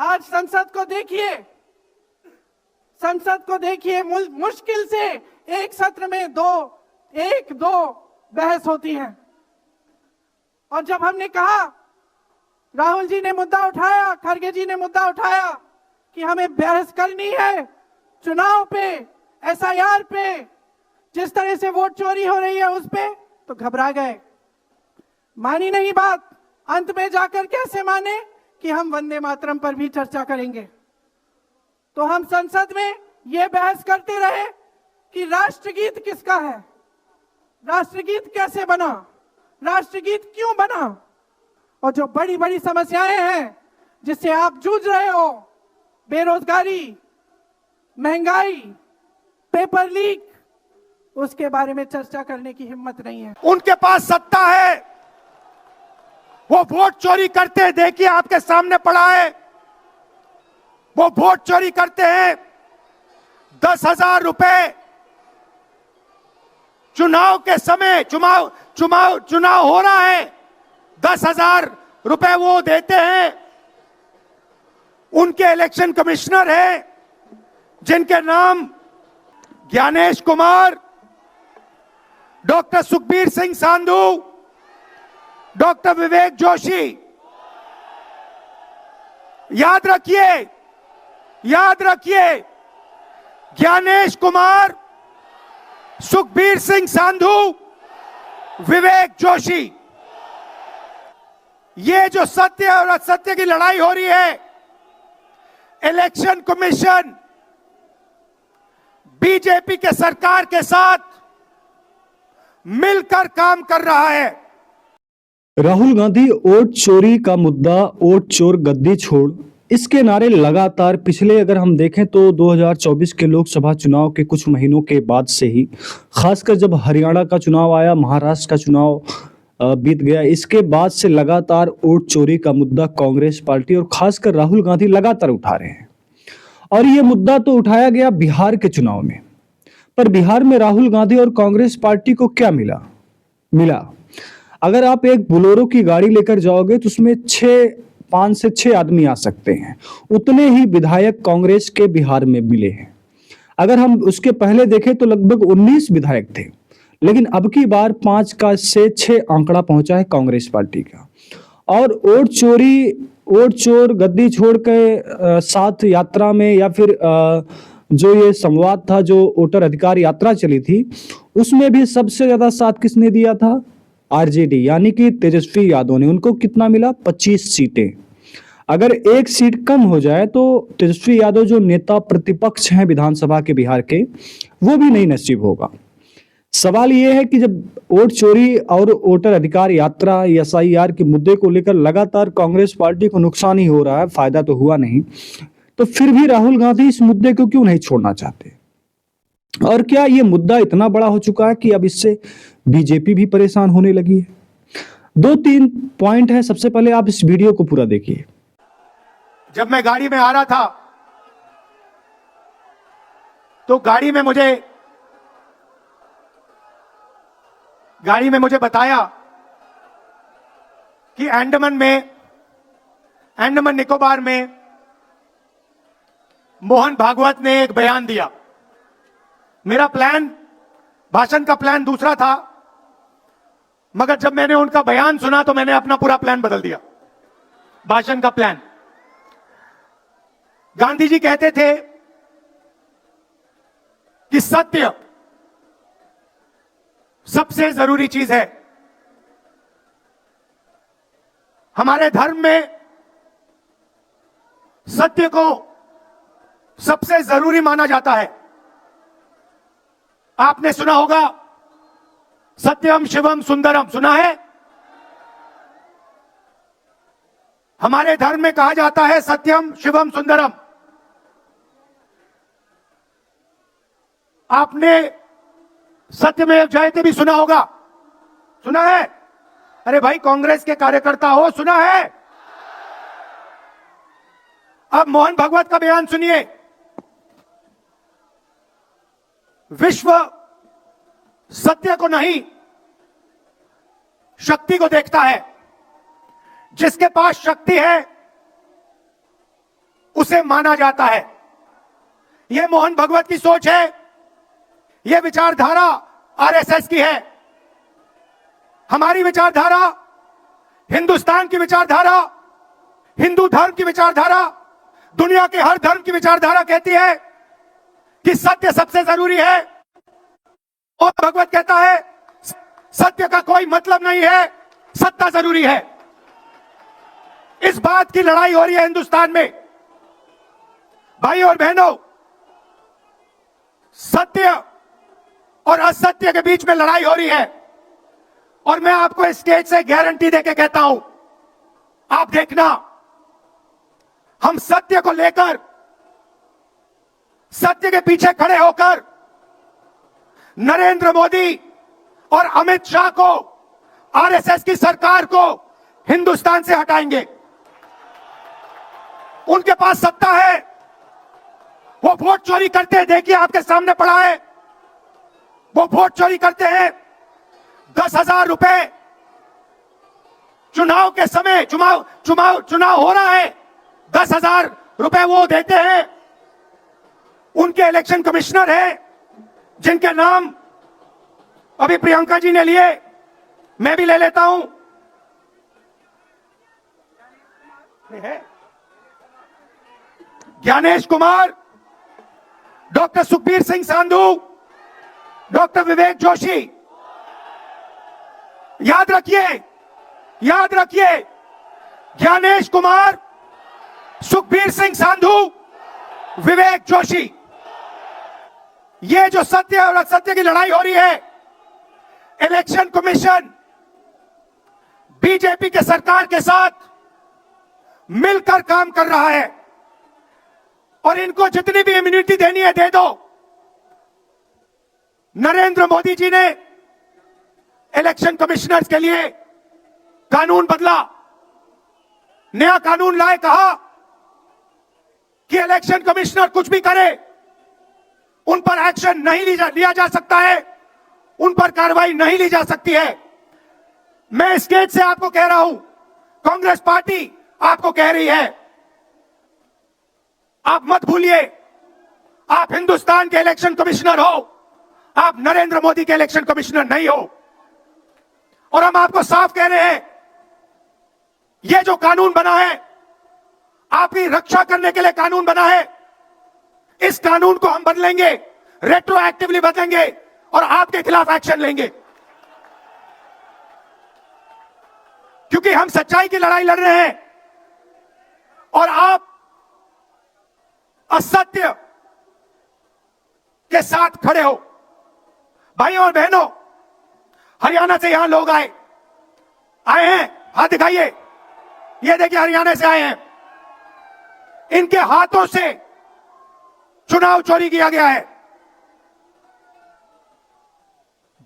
आज संसद को देखिए, संसद को देखिए, मुश्किल से एक सत्र में एक दो बहस होती है। और जब हमने कहा, राहुल जी ने मुद्दा उठाया, खड़गे जी ने मुद्दा उठाया कि हमें बहस करनी है चुनाव पे, एसआईआर पे, जिस तरह से वोट चोरी हो रही है उस पे, तो घबरा गए, मानी नहीं बात। अंत में जाकर कैसे माने कि हम वंदे मातरम पर भी चर्चा करेंगे। तो हम संसद में यह बहस करते रहे कि राष्ट्रगीत किसका है, राष्ट्रगीत कैसे बना, राष्ट्रगीत क्यों बना, और जो बड़ी बड़ी समस्याएं हैं जिससे आप जूझ रहे हो, बेरोजगारी, महंगाई, पेपर लीक, उसके बारे में चर्चा करने की हिम्मत नहीं है। उनके पास सत्ता है, वो वोट चोरी करते हैं, देखिए आपके सामने पड़ा है। वो वोट चोरी करते हैं, 10,000 रुपए चुनाव के समय, चुनाव हो रहा है, 10,000 रुपए वो देते हैं। उनके इलेक्शन कमिश्नर हैं जिनके नाम ज्ञानेश कुमार, डॉक्टर सुखबीर सिंह सांधू, डॉक्टर विवेक जोशी। याद रखिए, ज्ञानेश कुमार, सुखबीर सिंह सांधू, विवेक जोशी। ये जो सत्य और असत्य की लड़ाई हो रही है, इलेक्शन कमीशन बीजेपी के सरकार के साथ मिलकर काम कर रहा है। राहुल गांधी वोट चोरी का मुद्दा, वोट चोर गद्दी छोड़, इसके नारे लगातार पिछले अगर हम देखें तो 2024 के लोकसभा चुनाव के कुछ महीनों के बाद से ही, खासकर जब हरियाणा का चुनाव आया, महाराष्ट्र का चुनाव बीत गया, इसके बाद से लगातार वोट चोरी का मुद्दा कांग्रेस पार्टी और खासकर राहुल गांधी लगातार उठा रहे हैं। और ये मुद्दा तो उठाया गया बिहार के चुनाव में, पर बिहार में राहुल गांधी और कांग्रेस पार्टी को क्या मिला। अगर आप एक बोलेरो की गाड़ी लेकर जाओगे तो उसमें 5 से 6 आदमी आ सकते हैं, उतने ही विधायक कांग्रेस के बिहार में मिले हैं। अगर हम उसके पहले देखें तो लगभग 19 विधायक थे, लेकिन अब की बार 5 का से 6 आंकड़ा पहुंचा है कांग्रेस पार्टी का। और वोट चोर गद्दी छोड़ के साथ यात्रा में, या फिर जो ये संवाद था, जो वोटर अधिकार यात्रा चली थी, उसमें भी सबसे ज्यादा साथ किसने दिया था? आरजेडी, यानी कि तेजस्वी यादव ने। उनको कितना मिला? 25 सीटें। अगर एक सीट कम हो जाए तो तेजस्वी यादव जो नेता प्रतिपक्ष हैं विधानसभा के बिहार के, वो भी नहीं नसीब होगा। सवाल यह है कि जब वोट चोरी और वोटर अधिकार यात्रा, एसआईआर के मुद्दे को लेकर लगातार कांग्रेस पार्टी को नुकसान ही हो रहा है, फायदा तो हुआ नहीं, तो फिर भी राहुल गांधी इस मुद्दे को क्यों नहीं छोड़ना चाहते? और क्या ये मुद्दा इतना बड़ा हो चुका है कि अब इससे बीजेपी भी परेशान होने लगी है? 2-3 पॉइंट है। सबसे पहले आप इस वीडियो को पूरा देखिए। जब मैं गाड़ी में आ रहा था तो गाड़ी में मुझे बताया कि अंडमान निकोबार में मोहन भागवत ने एक बयान दिया। मेरा भाषण का प्लान दूसरा था, मगर जब मैंने उनका बयान सुना तो मैंने अपना पूरा प्लान बदल दिया, भाषण का प्लान। गांधी जी कहते थे कि सत्य सबसे जरूरी चीज है। हमारे धर्म में सत्य को सबसे जरूरी माना जाता है। आपने सुना होगा सत्यम शिवम सुंदरम, सुना है? हमारे धर्म में कहा जाता है सत्यम शिवम सुंदरम। आपने सत्यमेव जयते भी सुना होगा, सुना है? अरे भाई कांग्रेस के कार्यकर्ता हो, सुना है? अब मोहन भागवत का बयान सुनिए। विश्व सत्य को नहीं, शक्ति को देखता है। जिसके पास शक्ति है उसे माना जाता है। यह मोहन भगवत की सोच है, यह विचारधारा आरएसएस की है। हमारी विचारधारा, हिंदुस्तान की विचारधारा, हिंदू धर्म की विचारधारा, दुनिया के हर धर्म की विचारधारा कहती है कि सत्य सबसे जरूरी है। और भगवत कहता है सत्य का कोई मतलब नहीं है, सत्ता जरूरी है। इस बात की लड़ाई हो रही है हिंदुस्तान में। भाई और बहनों, सत्य और असत्य के बीच में लड़ाई हो रही है। और मैं आपको इस स्टेज से गारंटी देके कहता हूं, आप देखना, हम सत्य को लेकर, सत्य के पीछे खड़े होकर नरेंद्र मोदी और अमित शाह को, आरएसएस की सरकार को हिंदुस्तान से हटाएंगे। उनके पास सत्ता है, वो वोट चोरी करते हैं, देखिए आपके सामने पड़ा है। वो वोट चोरी करते हैं। 10,000 रुपए चुनाव के समय, चुनाव हो रहा है, 10,000 रुपए वो देते हैं। उनके इलेक्शन कमिश्नर हैं जिनके नाम अभी प्रियंका जी ने लिए, मैं भी ले लेता हूं। Gyanesh Kumar, doctor Sukhbir Singh Sandhu, doctor Vivek Joshi. याद रखिए, ज्ञानेश कुमार, सुखबीर सिंह सांधू, विवेक जोशी। ये जो सत्य और असत्य की लड़ाई हो रही है, इलेक्शन कमीशन बीजेपी के सरकार के साथ मिलकर काम कर रहा है। और इनको जितनी भी इम्यूनिटी देनी है दे दो। नरेंद्र मोदी जी ने इलेक्शन कमिश्नर्स के लिए कानून बदला, नया कानून लाए, कहा कि इलेक्शन कमिश्नर कुछ भी करे, उन पर एक्शन नहीं लिया जा सकता है, उन पर कार्रवाई नहीं ली जा सकती है। मैं इस स्टेज से आपको कह रहा हूं, कांग्रेस पार्टी आपको कह रही है, आप मत भूलिए, आप हिंदुस्तान के इलेक्शन कमिश्नर हो, आप नरेंद्र मोदी के इलेक्शन कमिश्नर नहीं हो। और हम आपको साफ कह रहे हैं, यह जो कानून बना है, आपकी रक्षा करने के लिए कानून बना है। इस कानून को हम बदलेंगे, रेट्रोएक्टिवली बदलेंगे और आपके खिलाफ एक्शन लेंगे। क्योंकि हम सच्चाई की लड़ाई लड़ रहे हैं और आप असत्य के साथ खड़े हो। भाइयों और बहनों, हरियाणा से यहां लोग आए हैं, हाथ दिखाइए। ये देखिए, हरियाणा से आए हैं। इनके हाथों से चुनाव चोरी किया गया है।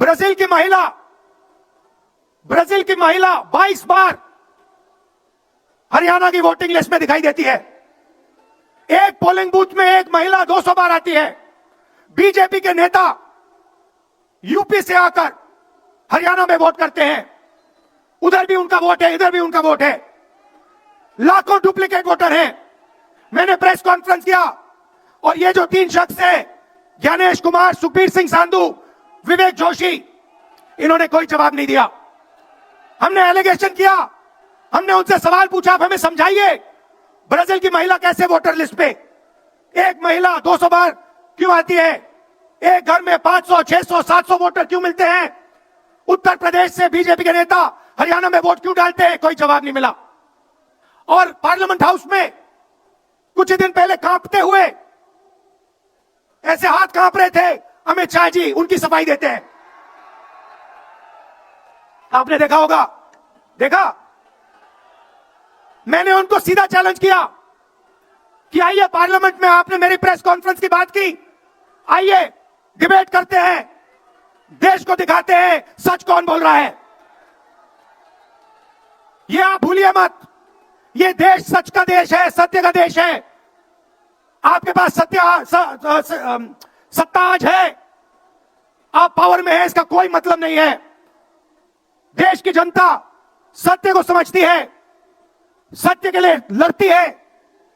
ब्राजील की महिला 22 बार हरियाणा की वोटिंग लिस्ट में दिखाई देती है। एक पोलिंग बूथ में एक महिला 200 बार आती है। बीजेपी के नेता यूपी से आकर हरियाणा में वोट करते हैं। उधर भी उनका वोट है, इधर भी उनका वोट है। लाखों डुप्लीकेट वोटर हैं। मैंने प्रेस कॉन्फ्रेंस किया और ये जो 3 शख्स हैं, ज्ञानेश कुमार, सुखबीर सिंह सांधू, विवेक जोशी, इन्होंने कोई जवाब नहीं दिया। हमने एलिगेशन किया, हमने उनसे सवाल पूछा, आप हमें समझाइए, ब्राजील की महिला कैसे वोटर लिस्ट पे, एक महिला 200 बार क्यों आती है? एक घर में 500, 600, 700 वोटर क्यों मिलते हैं? उत्तर प्रदेश से बीजेपी के नेता हरियाणा में वोट क्यों डालते हैं? कोई जवाब नहीं मिला। और पार्लियामेंट हाउस में कुछ ही दिन पहले कांपते हुए, ऐसे हाथ कांप रहे थे, अमित शाह जी उनकी सफाई देते हैं। आपने देखा होगा, देखा? मैंने उनको सीधा चैलेंज किया कि आइए पार्लियामेंट में, आपने मेरी प्रेस कॉन्फ्रेंस की बात की, आइए डिबेट करते हैं, देश को दिखाते हैं सच कौन बोल रहा है। ये आप भूलिए मत, ये देश सच का देश है, सत्य का देश है। आपके पास सत्ता आज है, आप पावर में है, इसका कोई मतलब नहीं है। देश की जनता सत्य को समझती है, सत्य के लिए लड़ती है।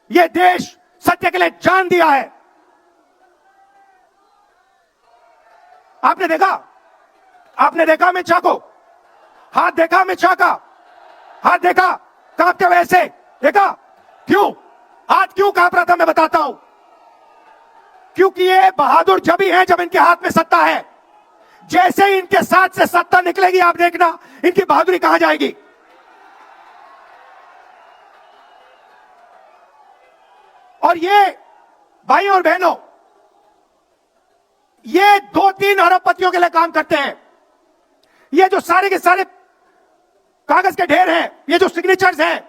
यह देश सत्य के लिए जान दिया है। आपने देखा अमित शाह को, हाथ देखा अमित शाह का, हाथ देखा कांपते हुए ऐसे देखा। क्यों हाथ क्यों कांप रहा था, मैं बताता हूं। क्योंकि ये बहादुर जब ही हैं जब इनके हाथ में सत्ता है। जैसे ही इनके साथ से सत्ता निकलेगी, आप देखना इनकी बहादुरी कहां जाएगी। और ये भाई और बहनों, ये 2-3 अरबपतियों के लिए काम करते हैं। ये जो सारे के सारे कागज के ढेर हैं, ये जो सिग्नेचर्स हैं,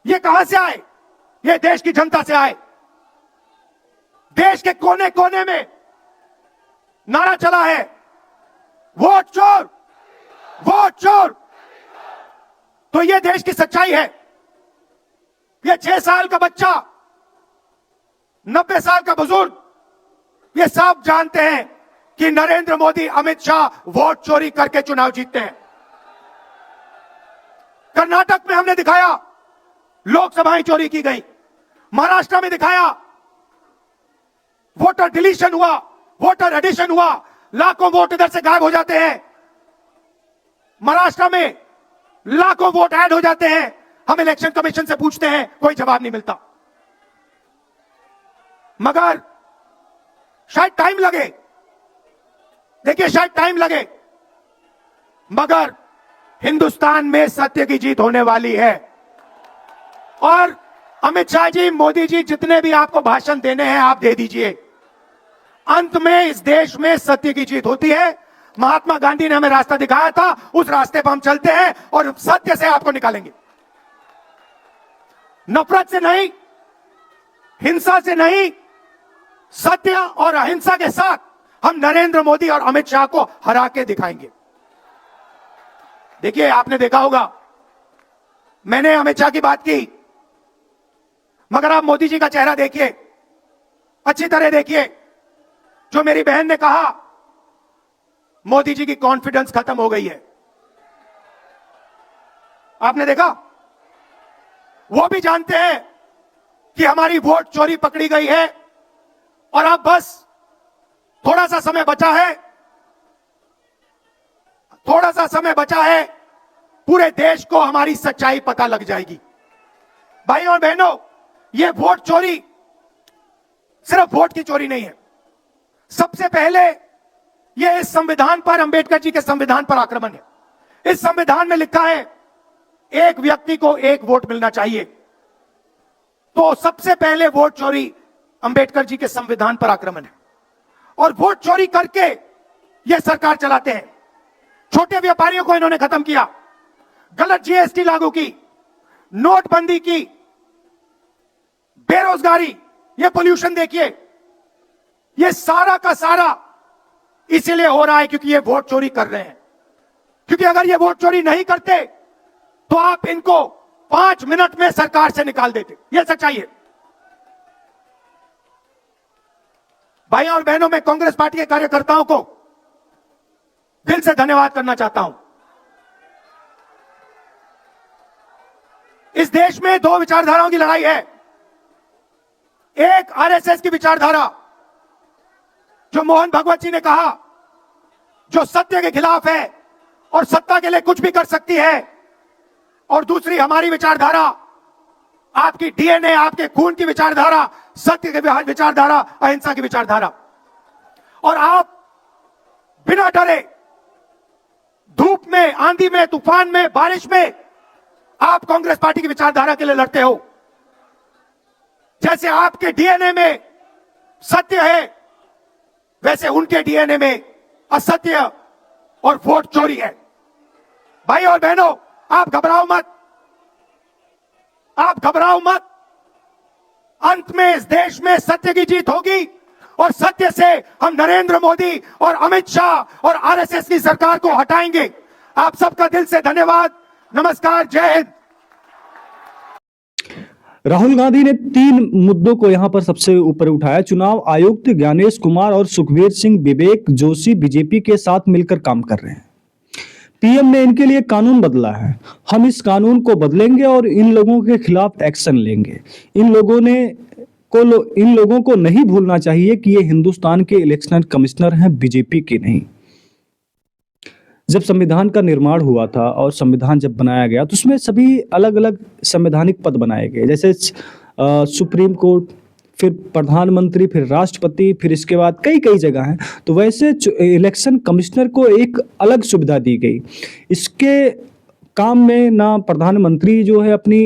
ये कहां से आए? ये देश की जनता से आए। देश के कोने कोने में नारा चला है, वोट चोर, वोट चोर। तो ये देश की सच्चाई है। ये 6 साल का बच्चा, 90 साल का बुजुर्ग, ये सब जानते हैं कि नरेंद्र मोदी, अमित शाह वोट चोरी करके चुनाव जीतते हैं। कर्नाटक में हमने दिखाया लोकसभाएं चोरी की गई। महाराष्ट्र में दिखाया वोटर डिलीशन हुआ, वोटर एडिशन हुआ, लाखों वोट इधर से गायब हो जाते हैं। महाराष्ट्र में लाखों वोट ऐड हो जाते हैं। हम इलेक्शन कमीशन से पूछते हैं, कोई जवाब नहीं मिलता। मगर शायद टाइम लगे, देखिए शायद टाइम लगे, मगर हिंदुस्तान में सत्य की जीत होने वाली है। और अमित शाह जी, मोदी जी, जितने भी आपको भाषण देने हैं आप दे दीजिए। अंत में इस देश में सत्य की जीत होती है। महात्मा गांधी ने हमें रास्ता दिखाया था, उस रास्ते पर हम चलते हैं और सत्य से आपको निकालेंगे। नफरत से नहीं, हिंसा से नहीं, सत्य और अहिंसा के साथ हम नरेंद्र मोदी और अमित शाह को हरा के दिखाएंगे। देखिए, आपने देखा होगा, मैंने अमित शाह की बात की, मगर आप मोदी जी का चेहरा देखिए, अच्छी तरह देखिए। जो मेरी बहन ने कहा, मोदी जी की कॉन्फिडेंस खत्म हो गई है। आपने देखा, वो भी जानते हैं कि हमारी वोट चोरी पकड़ी गई है और अब बस थोड़ा सा समय बचा है, थोड़ा सा समय बचा है, पूरे देश को हमारी सच्चाई पता लग जाएगी। भाई और बहनों, ये वोट चोरी सिर्फ वोट की चोरी नहीं है। सबसे पहले ये इस संविधान पर, अंबेडकर जी के संविधान पर आक्रमण है। इस संविधान में लिखा है एक व्यक्ति को एक वोट मिलना चाहिए। तो सबसे पहले वोट चोरी अंबेडकर जी के संविधान पर आक्रमण है। और वोट चोरी करके यह सरकार चलाते हैं। छोटे व्यापारियों को इन्होंने खत्म किया, गलत जीएसटी लागू की, नोटबंदी की, बेरोजगारी, ये पोल्यूशन देखिए, ये सारा का सारा इसीलिए हो रहा है क्योंकि ये वोट चोरी कर रहे हैं। क्योंकि अगर ये वोट चोरी नहीं करते तो आप इनको 5 मिनट में सरकार से निकाल देते। यह सच्चाई है। भाई और बहनों, मैं कांग्रेस पार्टी के कार्यकर्ताओं को दिल से धन्यवाद करना चाहता हूं। इस देश में 2 विचारधाराओं की लड़ाई है। एक आरएसएस की विचारधारा, जो मोहन भगवत जी ने कहा, जो सत्य के खिलाफ है और सत्ता के लिए कुछ भी कर सकती है। और दूसरी हमारी विचारधारा, आपकी डीएनए, आपके खून की विचारधारा, सत्य की विचारधारा, अहिंसा की विचारधारा। और आप बिना डरे, धूप में, आंधी में, तूफान में, बारिश में, आप कांग्रेस पार्टी की विचारधारा के लिए लड़ते हो। जैसे आपके डीएनए में सत्य है, वैसे उनके डीएनए में असत्य और वोट चोरी है। भाई और बहनों, आप घबराओ मत, आप घबराओ मत। अंत में इस देश में सत्य की जीत होगी और सत्य से हम नरेंद्र मोदी और अमित शाह और आरएसएस की सरकार को हटाएंगे। आप सबका दिल से धन्यवाद। नमस्कार, जय हिंद। राहुल गांधी ने 3 मुद्दों को यहां पर सबसे ऊपर उठाया। चुनाव आयुक्त ज्ञानेश कुमार और सुखबीर सिंह विवेक जोशी बीजेपी के साथ मिलकर काम कर रहे हैं। पीएम ने इनके लिए कानून बदला है, हम इस कानून को बदलेंगे और इन लोगों के खिलाफ एक्शन लेंगे। इन लोगों को नहीं भूलना चाहिए कि ये हिंदुस्तान के इलेक्शन कमिश्नर हैं, बीजेपी के नहीं। जब संविधान का निर्माण हुआ था और संविधान जब बनाया गया तो उसमें सभी अलग अलग संवैधानिक पद बनाए गए, जैसे सुप्रीम कोर्ट, फिर प्रधानमंत्री, फिर राष्ट्रपति, फिर इसके बाद कई कई जगह हैं। तो वैसे इलेक्शन कमिश्नर को एक अलग सुविधा दी गई। इसके काम में ना प्रधानमंत्री जो है अपनी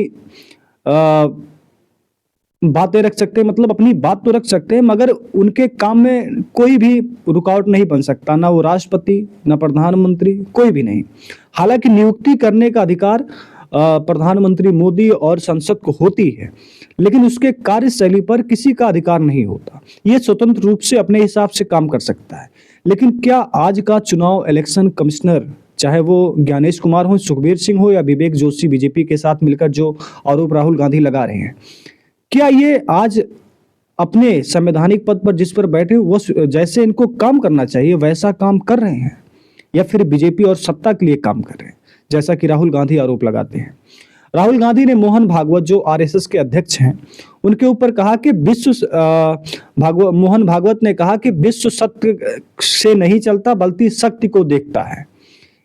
बातें रख सकते हैं, मतलब अपनी बात तो रख सकते हैं, मगर उनके काम में कोई भी रुकावट नहीं बन सकता, ना वो राष्ट्रपति, ना प्रधानमंत्री, कोई भी नहीं। हालांकि नियुक्ति करने का अधिकार प्रधानमंत्री मोदी और संसद को होती है, लेकिन उसके कार्यशैली पर किसी का अधिकार नहीं होता। ये स्वतंत्र रूप से अपने हिसाब से काम कर सकता है। लेकिन क्या आज का चुनाव इलेक्शन कमिश्नर, चाहे वो ज्ञानेश कुमार हो, सुखबीर सिंह हो या विवेक जोशी बीजेपी के साथ मिलकर जो आरोप राहुल गांधी लगा रहे हैं, क्या ये आज अपने संवैधानिक पद पर जिस पर बैठे वो जैसे इनको काम करना चाहिए वैसा काम कर रहे हैं, या फिर बीजेपी और सत्ता के लिए काम कर रहे हैं, जैसा कि राहुल गांधी आरोप लगाते हैं? राहुल गांधी ने मोहन भागवत, जो आरएसएस के अध्यक्ष हैं, उनके ऊपर कहा कि मोहन भागवत ने कहा कि विश्व सत्य से नहीं चलता बल्कि शक्ति को देखता है।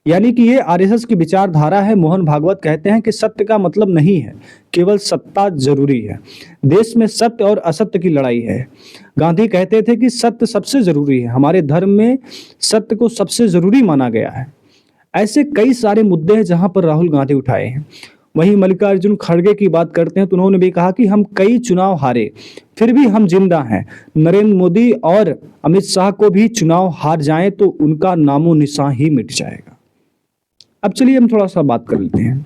यानी कि ये आरएसएस की विचारधारा है। मोहन भागवत कहते हैं कि सत्य का मतलब नहीं है, केवल सत्ता जरूरी है। देश में सत्य और असत्य की लड़ाई है। गांधी कहते थे कि सत्य सबसे जरूरी है, हमारे धर्म में सत्य को सबसे जरूरी माना गया है। ऐसे कई सारे मुद्दे हैं जहां पर राहुल गांधी उठाए हैं। वहीं मल्लिकार्जुन खड़गे की बात करते हैं तो उन्होंने भी कहा कि हम कई चुनाव हारे फिर भी हम जिंदा हैं। नरेंद्र मोदी और अमित शाह को भी चुनाव हार जाएं तो उनका नामो निशान ही मिट जाएगा। अब चलिए हम थोड़ा सा बात कर लेते हैं।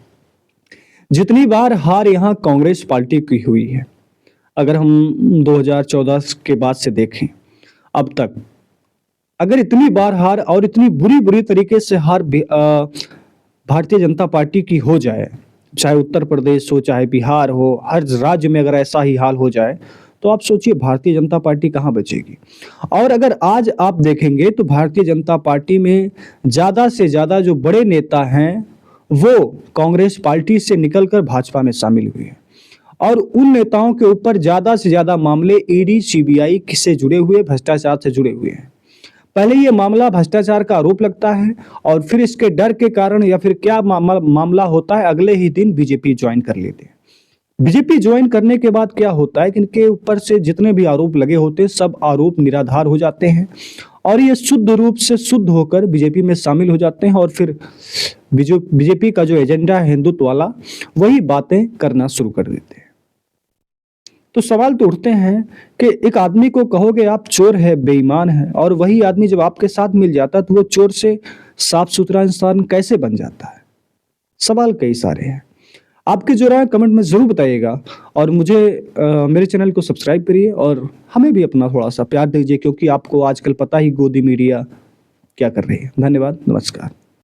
जितनी बार हार यहाँ कांग्रेस पार्टी की हुई है, अगर हम 2014 के बाद से देखें अब तक, अगर इतनी बार हार और इतनी बुरी तरीके से हार भारतीय जनता पार्टी की हो जाए, चाहे उत्तर प्रदेश हो चाहे बिहार हो, हर राज्य में अगर ऐसा ही हाल हो जाए तो आप सोचिए भारतीय जनता पार्टी कहाँ बचेगी। और अगर आज आप देखेंगे तो भारतीय जनता पार्टी में ज़्यादा से ज़्यादा जो बड़े नेता हैं वो कांग्रेस पार्टी से निकलकर भाजपा में शामिल हुए हैं, और उन नेताओं के ऊपर ज़्यादा से ज़्यादा मामले ईडी सीबीआई से जुड़े हुए, भ्रष्टाचार से जुड़े हुए हैं। पहले ये मामला भ्रष्टाचार का आरोप लगता है और फिर इसके डर के कारण या फिर क्या मामला होता है, अगले ही दिन बीजेपी ज्वाइन कर लेते हैं। बीजेपी ज्वाइन करने के बाद क्या होता है कि इनके ऊपर से जितने भी आरोप लगे होते हैं सब आरोप निराधार हो जाते हैं और ये शुद्ध रूप से शुद्ध होकर बीजेपी में शामिल हो जाते हैं, और फिर बीजेपी का जो एजेंडा है हिंदुत्व वाला, वही बातें करना शुरू कर देते हैं। तो सवाल तो उठते हैं कि एक आदमी को कहोगे आप चोर है, बेईमान है, और वही आदमी जब आपके साथ मिल जाता है तो वो चोर से साफ सुथरा इंसान कैसे बन जाता है? सवाल कई सारे हैं। आपके जो राय कमेंट में जरूर बताइएगा, और मुझे मेरे चैनल को सब्सक्राइब करिए और हमें भी अपना थोड़ा सा प्यार दीजिए, क्योंकि आपको आजकल पता ही गोदी मीडिया क्या कर रही है। धन्यवाद, नमस्कार।